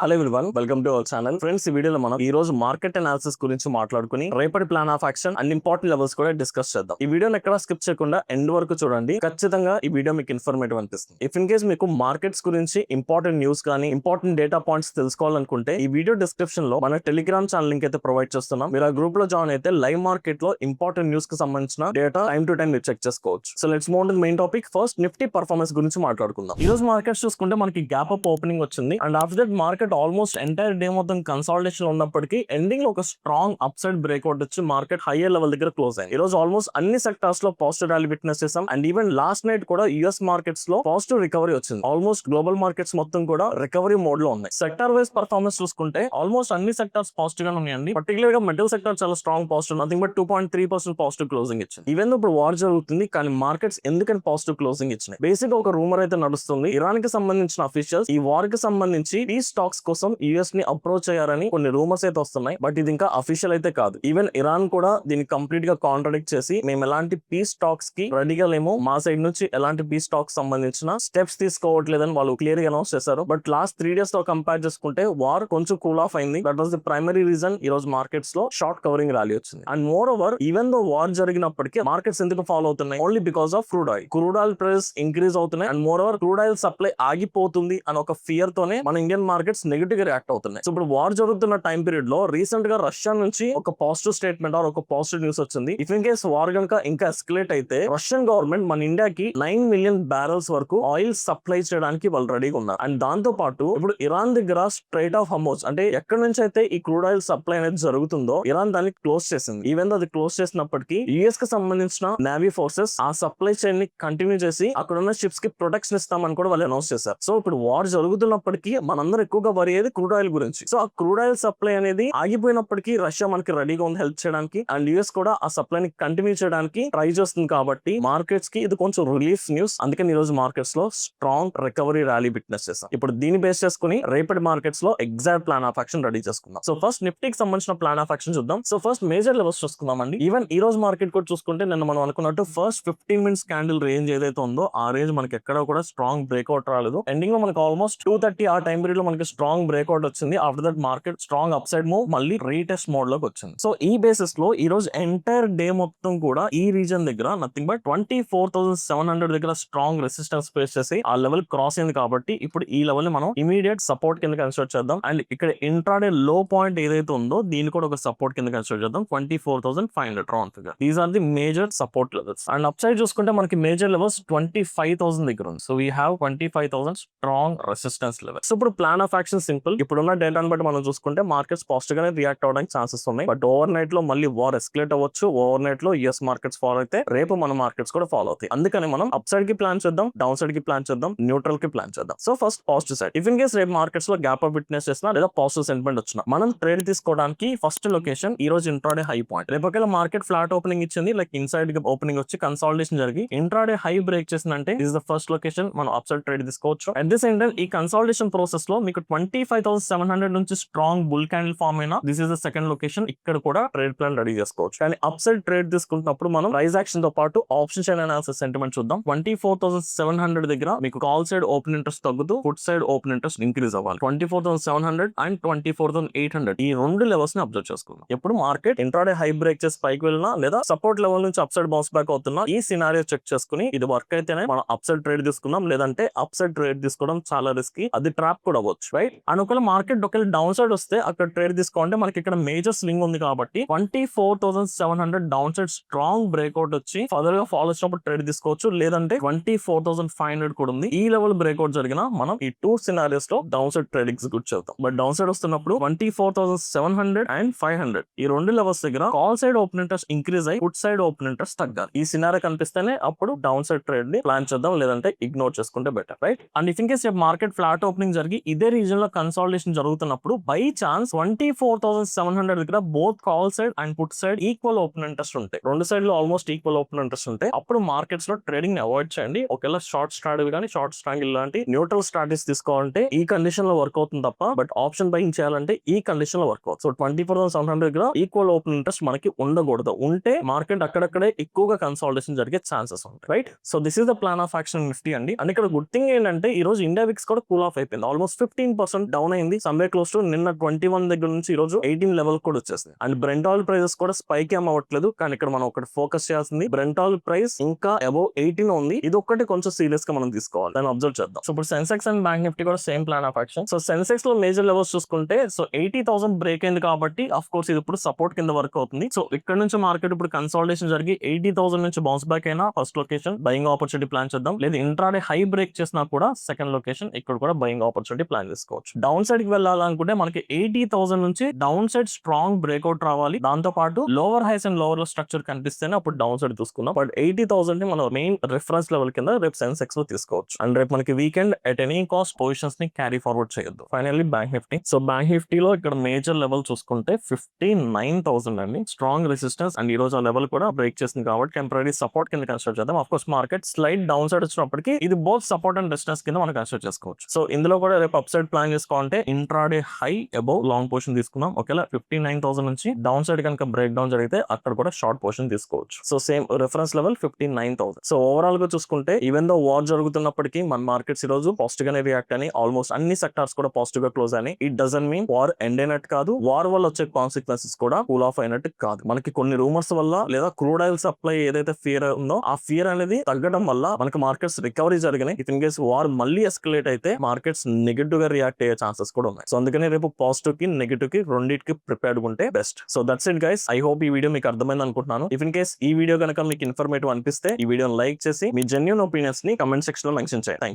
Hello everyone, welcome to our channel. Friends, ఈ వీడియోలో మనం ఈ రోజు మార్కెట్ అనాలిసిస్ గురించి మాట్లాడుకుని రేపటి plan of action and important levels కూడా డిస్కస్ చేద్దాం. ఈ వీడియోని ఎక్కడ స్కిప్ చేయకుండా ఎండ్ వరకు చూడండి. ఖచ్చితంగా ఈ వీడియో మీకు ఇన్ఫర్మేటివ్ అనిపిస్తుంది. ఇఫ్ ఇన్ కేస్ మీకు మార్కెట్స్ గురించి ఇంపార్టెంట్ న్యూస్ కానీ ఇంపార్టెంట్ డేటా పాయింట్స్ తెలుసుకోవాలనుకుంటే ఈ వీడియో డిస్క్రిప్షన్ లో మన టెలిగ్రామ్ ఛానల్ లింక్ అయితే ప్రొవైడ్ చేస్తున్నాం. మీరు ఆ గ్రూప్ లో జాయిన్ అయితే లైవ్ మార్కెట్ లో ఇంపార్టెంట్ న్యూస్ కి సంబంధించిన డేటా టైం టు టైం మీరు చెక్ చేసుకోవచ్చు. So let's move on to the main topic. First Nifty performance గురించి మాట్లాడుకుందాం. ఈ రోజు మార్కెట్స్ చూసుకుంటే మనకి గ్యాప్ అప్ ఓపెనింగ్ వచ్చింది and after that market almost entire day మొత్తం కన్సాలిడేషన్ ఉన్నప్పటికీ ఎండింగ్ లో ఒక స్ట్రాంగ్ అప్ సైడ్ బ్రేక్అవుట్ వచ్చి మార్కెట్ హైయర్ లెవెల్ దగ్గర క్లోజ్ అయింది. ఈ రోజు ఆల్మోస్ట్ అన్ని సెక్టార్స్ లో పాజిటివ్ ర్యాలీ విట్నెస్ చేసాం అండ్ ఈవెన్ లాస్ట్ నైట్ కూడా యుఎస్ మార్కెట్స్ లో పాజిటివ్ రికవరీ వచ్చింది. ఆల్మోస్ట్ గ్లోబల్ మార్కెట్స్ మొత్తం కూడా రికవరీ మోడ్ లో ఉన్నాయి. సెక్టార్ వైజ్ పర్ఫార్మెన్స్ చూసుకుంటే ఆల్మోస్ట్ అన్ని సెక్టార్స్ పాజిటివ్ గా ఉన్నాయండి. పర్టికులర్ గా మెటల్ సెక్టర్ చాలా strong positive, nothing but 2.3% positive closing ఇచ్చింది. ఈవెన్ ఇప్పుడు వార్ జరుగుతుంది కానీ మార్కెట్స్ ఎందుకని పాజిటివ్ క్లోజింగ్ ఇచ్చినాయి? బేసిక్ గా ఒక రూమర్ అయితే నడుస్తుంది. ఇరాన్ కి సంబంధించిన అఫీషియల్స్ ఈ వార్ కి సంబంధించి పీస్ టాక్స్ కోసం యుఎస్ ని అప్రోచ్ అయ్యారని కొన్ని రూమర్స్ అయితే వస్తున్నాయి. బట్ ఇది ఇంకా అఫీషియల్ అయితే కాదు. ఈవెన్ ఇరాన్ కూడా దీన్ని కంప్లీట్ గా కాంట్రాడిక్ట్ చేసి మేము ఎలాంటి పీస్ టాక్స్ కి రెడీగా లేము, మా సైడ్ నుంచి ఎలాంటి పీస్ టాక్స్ సంబంధించిన స్టెప్స్ తీసుకోవట్లేదని వాళ్ళు క్లియర్ గా అనౌన్స్ చేశారు. బట్ లాస్ట్ 3 days తో కంపేర్ చేసుకుంటే వార్ కొంచెం కూల్ ఆఫ్ అయింది. That was the primary reason ఈ రోజు మార్కెట్స్ లో షార్ట్ కవరింగ్ ర్యాలీ వచ్చింది. And moreover even though war జరిగినప్పటికీ మార్కెట్స్ ఎందుకు ఫాలో అవుతున్నాయి? Only because of crude oil. Crude oil price increase అవుతున్నాయి and moreover crude oil supply ఆగిపోతుంది అని ఒక ఫియర్ తోనే మన ఇండియన్ మార్కెట్స్ నెగటివ్ గా రియాక్ట్ అవుతున్నాయి. సో ఇప్పుడు వార్ జరుగుతున్న టైం పీరియడ్ లో రీసెంట్ గా రష్యా నుంచి ఒక పాజిటివ్ స్టేట్మెంట్ ఆర్ ఒక పాజిటివ్ న్యూస్ వచ్చింది. ఇఫ్ ఇన్ కేస్ వార్ గనుక ఇంకా ఎస్కలేట్ అయితే రష్యన్ గవర్నమెంట్ మన ఇండియాకి 9 million barrels వరకు ఆయిల్ సప్లై చేయడానికి వాళ్ళు రెడీగా ఉన్నారు. అండ్ దాంతో పాటు ఇప్పుడు ఇరాన్ దగ్గర స్ట్రైట్ ఆఫ్ హర్ముజ్ అంటే ఎక్కడి నుంచి అయితే ఈ క్రూడ్ ఆయిల్ సప్లై అనేది జరుగుతుందో ఇరాన్ దాన్ని క్లోజ్ చేసింది. ఈవెన్ అది క్లోజ్ చేసినప్పటికీ యుఎస్ కి సంబంధించిన నేవీ ఫోర్సెస్ ఆ సప్లై చైన్ ని కంటిన్యూ చేసి అక్కడ ఉన్న షిప్స్ కి ప్రొటెక్షన్ ఇస్తామని కూడా వాళ్ళు అనౌన్స్ చేశారు. సో ఇప్పుడు వార్ జరుగుతున్నప్పటికీ మనందరం ఎక్కువగా వరి అయ్యేది క్రూడ్ ఆయిల్ గురించి. సో ఆ క్రూడ్ ఆయిల్ సప్లై అనేది ఆగిపోయినప్పటికీ రష్యా మనకి రెడీగా ఉంది హెల్ప్ చేయడానికి అండ్ యుఎస్ కూడా ఆ సప్లై ని కంటిన్యూ చేయడానికి ట్రై చేస్తుంది. కాబట్టి మార్కెట్స్ కి ఇది కొంచెం రిలీఫ్ న్యూస్. అందుకని ఈ రోజు మార్కెట్స్ లో స్ట్రాంగ్ రికవరీ ర్యాలీ విట్నెస్ చేస్తాం. ఇప్పుడు దీన్ని బేస్ చేసుకుని రేపటి మార్కెట్స్ లో exact plan of action ready చేసుకుందాం. సో ఫస్ట్ నిఫ్టీకి సంబంధించిన ప్లాన్ ఆఫ్ యాక్షన్ చూద్దాం. సో ఫస్ట్ మేజర్ లెవెల్స్ చూసుకుందాం అండి. ఈవెన్ ఈ రోజు మార్కెట్ కూడా చూసుకుంటే నిన్న మనం అనుకున్నట్టు ఫస్ట్ 15 minutes క్యాండిల్ రేంజ్ ఏదైతే ఉందో ఆ రేంజ్ మనకి ఎక్కడ కూడా స్ట్రాంగ్ బ్రేక్అవుట్ రాలేదు. ఎండింగ్ లో మనకి ఆల్మోస్ట్ 2:30 ఆ టైం పీరియడ్ లో మనకి స్ట్రాంగ్ బ్రేక్అవుట్ వచ్చింది. After that market strong up side move మళ్ళీ రీటెస్ట్ మోడ్ లోకి వచ్చింది. సో ఈ బేసిస్ లో ఈ రోజు ఎంటైర్ డే మొత్తం కూడా ఈ రీజన్ దగ్గర నథింగ్ బట్ 24,700 దగ్గర స్ట్రాంగ్ రెసిస్టెన్స్ ఫేస్ చేసి ఆ లెవెల్ క్రాస్ అయింది. కాబట్టి ఇప్పుడు ఈ లెవెల్ ని మనం ఇమీడియట్ సపోర్ట్ కింద కన్సిడర్ చేద్దాం. అండ్ ఇక్కడ ఇంట్రాడే లో పాయింట్ ఏదైతే ఉందో దీన్ని కూడా ఒక సపోర్ట్ కింద కన్సిడర్ చేద్దాం. 24,500 round figure. These are the major support levels. And upside చూసుకుంటే మనకి మేజర్ లెవెల్స్ 25,000 దగ్గర ఉంది. So we have 25,000 strong resistance level. So ఇప్పుడు ప్లాన్ ఆఫ్ యాక్షన్ సింపుల్. ఇప్పుడున్న డేటాను బట్టి మనం చూసుకుంటే మార్కెట్స్ పాజిటివ్ గానే రియాక్ట్ అవడానికి ఛాన్సెస్ ఉన్నాయి. బట్ ఓవర్ నైట్ లో మళ్ళీ వార్ ఎస్కలేట్ అవ్వచ్చు. ఓవర్ నైట్ లో యుఎస్ మార్కెట్స్ ఫాలో అయితే రేపు మన మార్కెట్స్ కూడా ఫాలో అవుతాయి. అందుకని మనం అప్ సైడ్ కి ప్లాన్ చేద్దాం, డౌన్ సైడ్ కి ప్లాన్ చేద్దాం, న్యూట్రల్ కి ప్లాన్ చేద్దాం. So first positive side. If in case రేపు మార్కెట్స్ లో గ్యాప్ అప్ విట్నెస్ చేసినా లేదా పాజిటివ్ సెంటిమెంట్ వచ్చినా మనం ట్రేడ్ తీసుకోవడానికి ఫస్ట్ లొకేషన్ ఈ రోజు ఇంట్రాడే హై పాయింట్. రేపు ఒకవేళ మార్కెట్ ఫ్లాట్ ఓపెనింగ్ ఇచ్చింది, లైక్ ఇన్సైడ్ ఓపెనింగ్ వచ్చి కన్సాలిడేషన్ జరిగి ఇంట్రాడే హై బ్రేక్ చేసిందంటే దిస్ ద ఫస్ట్ లొకేషన్ మనం అప్ సైడ్ ట్రేడ్ తీసుకోవచ్చు. అట్ ది సేమ్ టైం ఈ కన్సాలిడేషన్ ప్రాసెస్ లో మీకు 25,700 నుంచి స్ట్రాంగ్ బుల్ క్యాండిల్ ఫార్మ్ అయినా this is the second location. ఇక్కడ కూడా ట్రేడ్ ప్లాన్ రెడీ చేసుకోవచ్చు. కానీ అప్ సైడ్ ట్రేడ్ తీసుకుంటున్నప్పుడు మనం ప్రైస్ యాక్షన్ తో పాటు ఆప్షన్ చైన్ అనాలిసిస్ సెంటిమెంట్ చూద్దాం. 24,700 దగ్గర మీకు కాల్ సైడ్ ఓపెన్ ఇంట్రెస్ట్ తగ్గుతూ foot side open interest increase అవ్వాలి. 24,700 అండ్ 24,800 ఈ రెండు లెవెల్స్ ని అబ్జర్వ్ చేసుకుందాం. ఎప్పుడు మార్కెట్ ఇంట్రాడే హై బ్రేక్ చేసి పైకి వెళ్ళినా లేదా సపోర్ట్ లెవెల్ నుంచి అప్ సైడ్ బౌన్స్ బ్యాక్ అవుతున్నా ఈ సినారియో చెక్ చేసుకుని ఇది వర్క్ అయితేనే మనం అప్ సైడ్ ట్రేడ్ తీసుకుందాం. లేదంటే అప్ సైడ్ ట్రేడ్ తీసుకోవడం చాలా రిస్కీ, అది ట్రాప్ కూడా అవ్వచ్చు. రైట్. అండ్ ఒకవేళ మార్కెట్ ఒకవేళ డౌన్ సైడ్ వస్తే అక్కడ ట్రేడ్ తీసుకోవాలంటే మనకి ఇక్కడ మేజర్ స్వింగ్ ఉంది కాబట్టి 24,700 డౌన్ సైడ్ స్ట్రాంగ్ బ్రేక్అవుట్ వచ్చి ఫర్దర్ గా ఫాలో వచ్చినప్పుడు ట్రేడ్ తీసుకోవచ్చు. లేదంటే 24,500 కూడా ఉంది. ఈ లెవెల్ బ్రేక్అవుట్ జరిగిన మనం ఈ టూ సినారియోస్ లో డౌన్ సైడ్ ట్రేడ్ ఎగ్జిక్యూట్ చేద్దాం. బట్ డౌన్ సైడ్ వస్తున్నప్పుడు 24,700 అండ్ 500 ఈ రెండు లెవెల్స్ దగ్గర call side open interest increase అయ్యి ఫుట్ సైడ్ ఓపెన్ ఇంట్రెస్ట్ తగ్గాలి. ఈ సినారియో కనిపిస్తేనే అప్పుడు డౌన్ సైడ్ ట్రేడ్ ని ప్లాన్ చేద్దాం, లేదంటే ఇగ్నోర్ చేసుకుంటే better. Right. And if in case market flat opening జరిగి ఇదే రీజన్ లో కన్సాలిడేషన్ జరుగుతున్నప్పుడు బై ఛాన్స్ 24,700 దగ్గర both call side and put side equal open interest ఉంటాయి. రెండు సైడ్ లో ఆల్మోస్ట్ ఈక్వల్ ఓపెన్ ఇంట్రెస్ట్ ఉంటాయి. అప్పుడు మార్కెట్స్ లో ట్రేడింగ్ ని అవాయిడ్ చేయండి. ఒకవేళ షార్ట్ స్ట్రాటజీ కానీ షార్ట్ స్ట్రాంగిల్ లాంటి న్యూట్రల్ స్ట్రాటజీస్ తీసుకోవాలంటే ఈ కండిషన్ లో వర్క్ అవుతుంది తప్ప, బట్ ఆప్షన్ బయింగ్ చేయాలంటే ఈ కండిషన్ లో వర్క్ అవుతుంది. సో 24,700 దగ్గర ఈక్వల్ ఓపెన్ ఇంట్రెస్ట్ మనకి ఉండకూడదు. ఉంటే మార్కెట్ అక్కడక్కడే ఎక్కువగా కన్సాలిడేషన్ జరిగే ఛాన్సెస్ ఉంటాయి. Right. So this is the plan of action Nifty అండి. అండ్ ఇక్కడ గుడ్ థింగ్ ఏంటంటే ఈ రోజు ఇండియా విక్స్ కూడా కూల్ ఆఫ్ అయిపోయింది. ఆల్మోస్ట్ 15% డౌన్ అయింది. సమ్వే క్లోజ్ టు నిన్న 21 దగ్గర నుంచి ఈ రోజు 18 లెవెల్ కూడా వచ్చేసింది. అండ్ బ్రెంట్ ఆయిల్ ప్రైసెస్ కూడా స్పైక్ ఏం అవ్వట్లేదు. కానీ ఇక్కడ మనం ఒకటి ఫోకస్ చేయాల్సింది బ్రెంట్ ఆయిల్ ప్రైస్ ఇంకా అబౌవ్ 18 ఉంది. ఇది ఒక్కటి కొంచెం సీరియస్ గా మనం తీసుకోవాలి, దాన్ని అబ్జర్వ్ చేద్దాం. సో ఇప్పుడు సెన్సెక్స్ అండ్ బ్యాంక్ నిఫ్టీ కూడా same plan of action. So Sensex లో మేజర్ లెవెల్స్ చూసుకుంటే సో 80,000 బ్రేక్ అయింది కాబట్టి ఆఫ్ కోర్స్ ఇది ఇప్పుడు సపోర్ట్ కింద వర్క్ అవుతుంది. సో ఇక్కడ నుంచి మార్కెట్ ఇప్పుడు కన్సాలిడేషన్ జరిగి 80,000 నుంచి బౌన్స్ బ్యాక్ అయినా first location buying opportunity plan చేద్దాం. లేదా ఇంట్రాడే హై బ్రేక్ చేసినా కూడా సెకండ్ లొకేషన్ ఇక్కడ కూడా బయింగ్ ఆపర్చునిటీ ప్లాన్ చేసుకోవచ్చు. డౌన్ సైడ్ కి వెళ్ళాలనుకుంటే మనకి 80,000 నుంచి డౌన్ సైడ్ స్ట్రాంగ్ బ్రేక్అవుట్ రావాలి. దాంతో పాటు lower highs and lower low structure కనిపిస్తేనే అప్పుడు డౌన్ సైడ్ చూసుకుందాం. బట్ 80,000 ని మనం మెయిన్ రిఫరెన్స్ లెవెల్ కింద రేపు సెన్సెక్స్ లో తీసుకోవచ్చు. అండ్ రేపు మనకి weekend at any cost positions ని క్యారీ ఫార్వర్డ్ చేయొద్దు. Finally bank Nifty. So bank నిఫ్టీలో ఇక్కడ మేజర్ లెవెల్ చూసుకుంటే 59,000 అండి స్ట్రాంగ్ రెసిస్టెన్స్. అండ్ ఈ రోజు ఆ లెవెల్ కూడా బ్రేక్ చేసింది కాబట్టి టెంపరీ సపోర్ట్ కింద కన్సిడర్ చేద్దాం. Of course market slide down side వచ్చినప్పటికీ ఇది బోత్ సపోర్ట్ అండ్ రెసిస్టెన్స్ కింద మనం కన్సిడర్ చేసుకోవచ్చు. సో ఇందులో కూడా రేపు అప్ సైడ్ ప్లాన్ చేసుకోవాలంటే intraday high above long position తీసుకుందాం. ఒకవేళ 59,000 నుంచి డౌన్ సైడ్ కనుక బ్రేక్ డౌన్ జరిగితే అక్కడ కూడా షార్ట్ పొజిషన్ తీసుకోవచ్చు. So same reference level 59,000. So overall గా చూసుకుంటే ఈవెన్ దో వార్ జరుగుతున్నప్పటికీ మన మార్కెట్స్ ఈ రోజు పాజిటివ్ గానే రియాక్ట్ అని ఆల్మోస్ట్ అన్ని సెక్టార్స్ కూడా పాజిటివ్ గా క్లోజ్ అని. It doesn't mean war end అయినట్టు కాదు, వార్ వల్ల వచ్చే కాన్సిక్వెన్సెస్ కూడా కూల్ ఆఫ్ అయినట్టు కాదు. మనకి కొన్ని రూమర్స్ వల్ల లేదా క్రూడ్ ఆయిల్ సప్లై ఏదైతే ఫియర్ ఉందో ఆ ఫియర్ అనేది తగ్గడం వల్ల మనకి మార్కెట్స్ రికవరీ జరిగినాయి. ఇన్ కేసు వార్ మళ్ళీ ఎస్కలేట్ అయితే మార్కెట్స్ నెగటివ్ గా రియాక్ట్ అయ్యే ఛాన్సెస్ కూడా ఉన్నాయి. సో అందుకని రేపు పాజిటివ్ కి నెగటివ్ కి రెండింటికి ప్రిపేర్డ్ ఉంటే best. So that's it guys. I hope ఈ వీడియో మీకు అర్థమైంది అనుకుంటున్నాను. ఇఫ్ ఇన్ కేస్ ఈ వీడియో కనుక మీకు ఇన్ఫర్మేటివ్ అనిపిస్తే ఈ వీడియోని లైక్ చేసి మీ జెన్యూన్ ఒపీనియన్స్ ని కమెంట్ సెక్షన్ లో మెన్షన్ చేయండి. థాంక్యూ.